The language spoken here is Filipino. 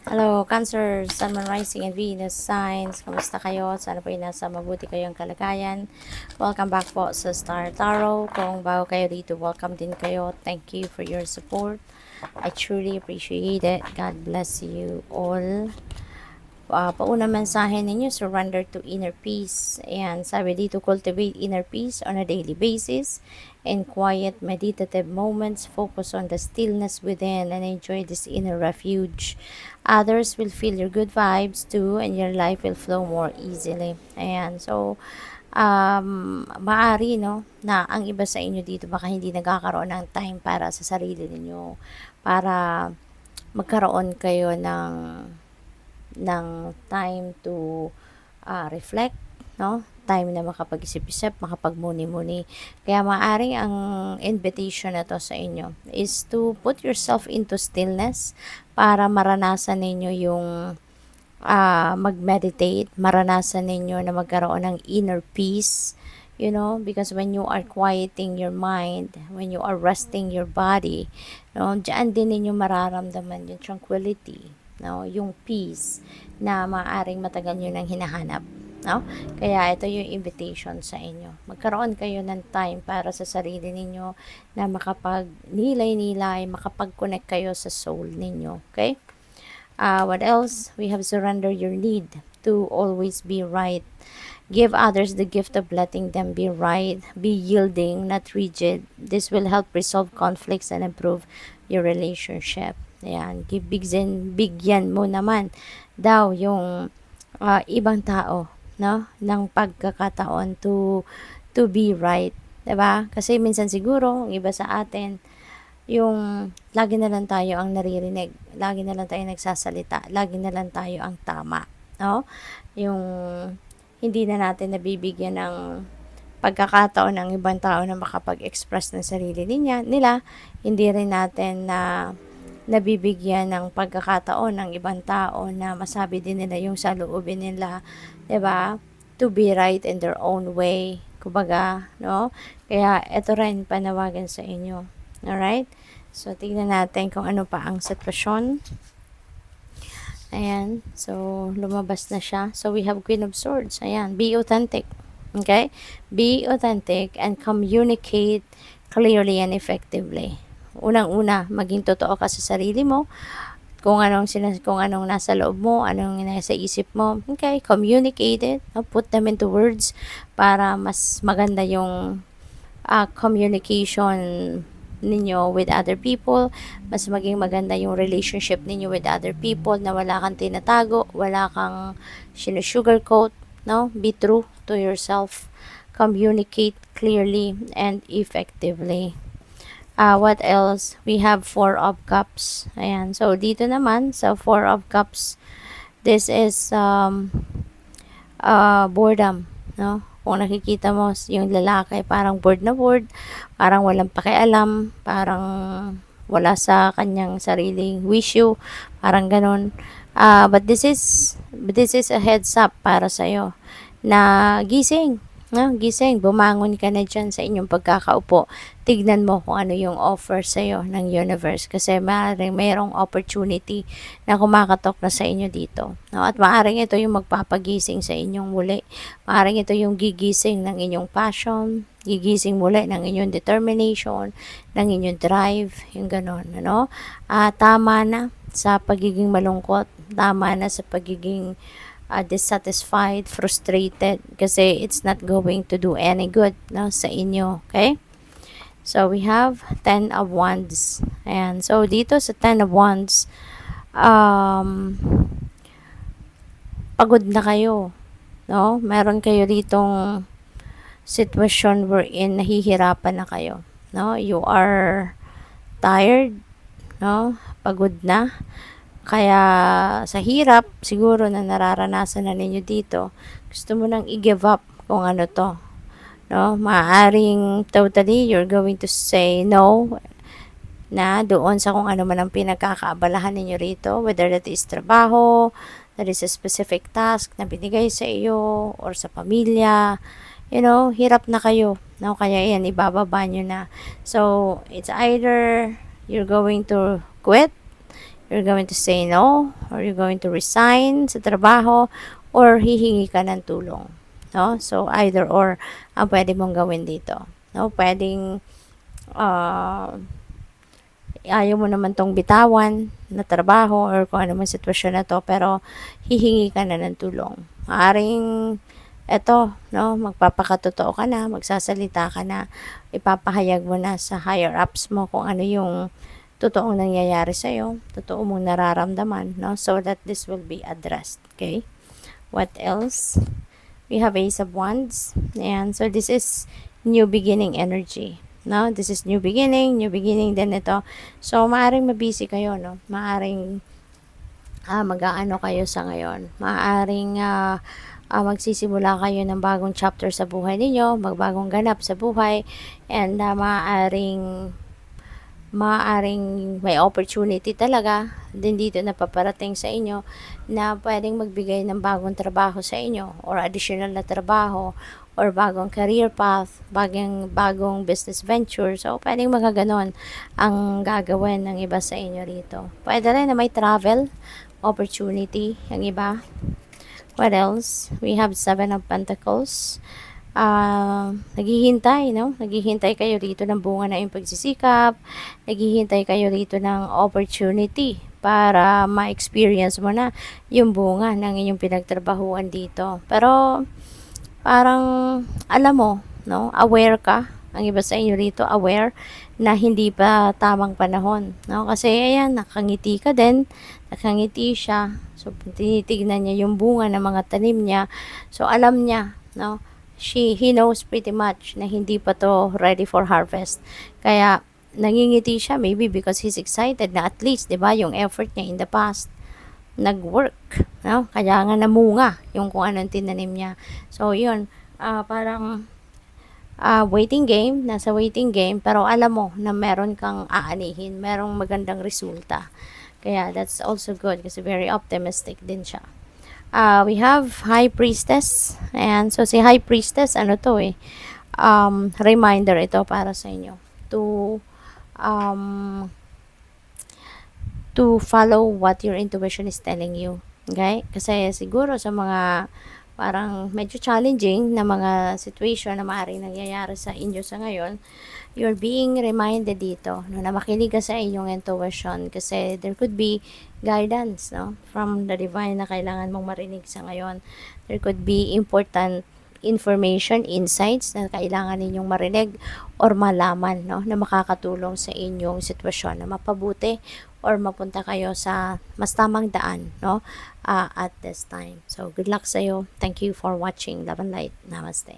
Hello, Cancer, Sun, Moon, Rising, and Venus signs. Kamusta kayo? Sana po ay nasa mabuti kayong kalagayan. Welcome back po sa Star Tarot. Kung bago kayo dito, welcome din kayo. Thank you for your support. I truly appreciate it. God bless you all. Paunang mensahe ninyo, surrender to inner peace. And sabi dito, cultivate inner peace on a daily basis. In quiet, meditative moments, focus on the stillness within and enjoy this inner refuge. Others will feel your good vibes too, and your life will flow more easily. Ayan, so, maari, no, na ang iba sa inyo dito baka hindi nagkakaroon ng time para sa sarili ninyo, para magkaroon kayo ng time to reflect, no? Time na makapag-isip-isip, makapagmuni-muni. Kaya maaring ang invitation na to sa inyo is to put yourself into stillness para maranasan ninyo yung mag-meditate, maranasan ninyo na magkaroon ng inner peace, you know, because when you are quieting your mind, when you are resting your body, no, diyan din ninyo mararamdaman yung tranquility, no, yung peace na maaring matagal nyo nang hinahanap, no? Kaya ito yung invitation sa inyo. Magkaroon kayo ng time para sa sarili ninyo na makapag-nilay-nilay, makapag-connect kayo sa soul ninyo, okay? What else? We have surrender your need to always be right. Give others the gift of letting them be right. Be yielding, not rigid. This will help resolve conflicts and improve your relationship. Ayan. Bigyan mo naman daw yung ibang tao, no? Ng pagkakataon to be right. 'Di ba? Kasi minsan siguro, ang iba sa atin, yung lagi na lang tayo ang naririnig, lagi na lang tayo nagsasalita, lagi na lang tayo ang tama, no? Yung hindi na natin nabibigyan ng pagkakataon ng ibang tao na makapag-express ng sarili nila, hindi rin natin na nabibigyan ng pagkakataon ng ibang tao na masabi din nila yung saloobin nila, 'di ba? To be right in their own way, kumbaga, no? Kaya ito rin panawagan sa inyo. Alright? So, tignan natin kung ano pa ang sitwasyon. Ayan. So, lumabas na siya. So, we have Queen of Swords. Ayan. Be authentic. Okay? Be authentic and communicate clearly and effectively. Unang-una, maging totoo ka sa sarili mo. Kung anong nasa loob mo, anong nasa isip mo. Okay? Communicate it. Put them into words para mas maganda yung communication ninyo with other people, mas maging maganda yung relationship ninyo with other people, na wala kang tinatago, wala kang sugarcoat, no? Be true to yourself. Communicate clearly and effectively. What else? We have Four of Cups. Ayan. So, dito naman, sa Four of Cups, this is boredom, no? Kung nakikita mo yung lalaki, parang bored na bored, parang walang pakialam, parang wala sa kanyang sariling wisyo, parang ganun. But this is a heads up para sa'yo na gising, no? Gising, bumangon ka na dyan sa inyong pagkakaupo. Tignan mo kung ano yung offer sa'yo ng universe, kasi maaaring mayroong opportunity na kumakatok na sa inyo dito, no? At maaaring ito yung magpapagising sa inyong muli. Maaaring ito yung gigising ng inyong passion, gigising muli ng inyong determination, ng inyong drive, yung ganon, ano? Tama na sa pagiging malungkot, tama na sa pagiging dissatisfied, frustrated, kasi it's not going to do any good, no, sa inyo, okay? So, we have 10 of Wands. Ayan. So, dito sa 10 of Wands, pagod na kayo, no? Meron kayo ditong sitwasyon wherein nahihirapan na kayo, no? You are tired, no? Pagod na. Kaya sa hirap siguro na nararanasan na ninyo dito, gusto mo nang i-give up kung ano to, no? Maaaring totally you're going to say no na doon sa kung ano man ang pinagkakaabalahan ninyo rito, whether that is trabaho, that is a specific task na binigay sa iyo, or sa pamilya, you know, hirap na kayo, no? Kaya yan, ibababa nyo na. So, it's either you're going to quit, You're going to say no, or you're going to resign sa trabaho, or hihingi ka ng tulong. No? So, either or ang pwede mong gawin dito. No? Pwedeng ayaw mo naman tong bitawan na trabaho or kung ano man sitwasyon na to, pero hihingi ka na ng tulong. Maaring eto, no, magpapakatotoo ka na, magsasalita ka na, ipapahayag mo na sa higher ups mo kung ano yung totoong nangyayari sa'yo, totoo mong nararamdaman, no, so that this will be addressed, okay? What else? We have Ace of Wands, and so this is new beginning energy, no? This is new beginning din ito. So, maaring mabisi kayo, no? Maaring mag-aano kayo sa ngayon. Maaring magsisimula kayo ng bagong chapter sa buhay ninyo, magbagong ganap sa buhay, and maaring may opportunity talaga din dito na paparating sa inyo na pwedeng magbigay ng bagong trabaho sa inyo or additional na trabaho or bagong career path, bagong business venture. So, pwedeng magaganon ang gagawin ng iba sa inyo rito. Pwede rin na may travel opportunity ang iba. What else? We have Seven of Pentacles. Naghihintay, no? Naghihintay kayo rito ng bunga na yung pagsisikap. Naghihintay kayo rito ng opportunity para ma-experience mo na yung bunga ng inyong pinagtrabahuan dito. Pero, parang, alam mo, no? Aware ka. Ang iba sa inyo rito, aware na hindi pa tamang panahon, no? Kasi, ayan, nakangiti ka din. Nakangiti siya. So, tinitignan niya yung bunga ng mga tanim niya. So, alam niya, no? He knows pretty much na hindi pa to ready for harvest. Kaya, nangingiti siya maybe because he's excited na at least, 'di ba, yung effort niya in the past nag-work, no? Kaya nga namunga yung kung anong tinanim niya. So, yun, parang waiting game, nasa waiting game, pero alam mo na meron kang aanihin, merong magandang resulta. Kaya, that's also good kasi very optimistic din siya. We have High Priestess. And so, si High Priestess, ano to reminder ito para sa inyo um, to follow what your intuition is telling you. Okay? Kasi siguro sa mga parang medyo challenging na mga situation na maaaring nangyayari sa inyo sa ngayon, you're being reminded dito no, na makinig ka sa inyong intuition kasi there could be guidance, no, from the divine na kailangan mong marinig sa ngayon. There could be important information, insights na kailangan ninyong marinig or malaman, no, na makakatulong sa inyong sitwasyon na mapabuti or mapunta kayo sa mas tamang daan, no, at this time. So, good luck sa'yo. Thank you for watching. Love and light. Namaste.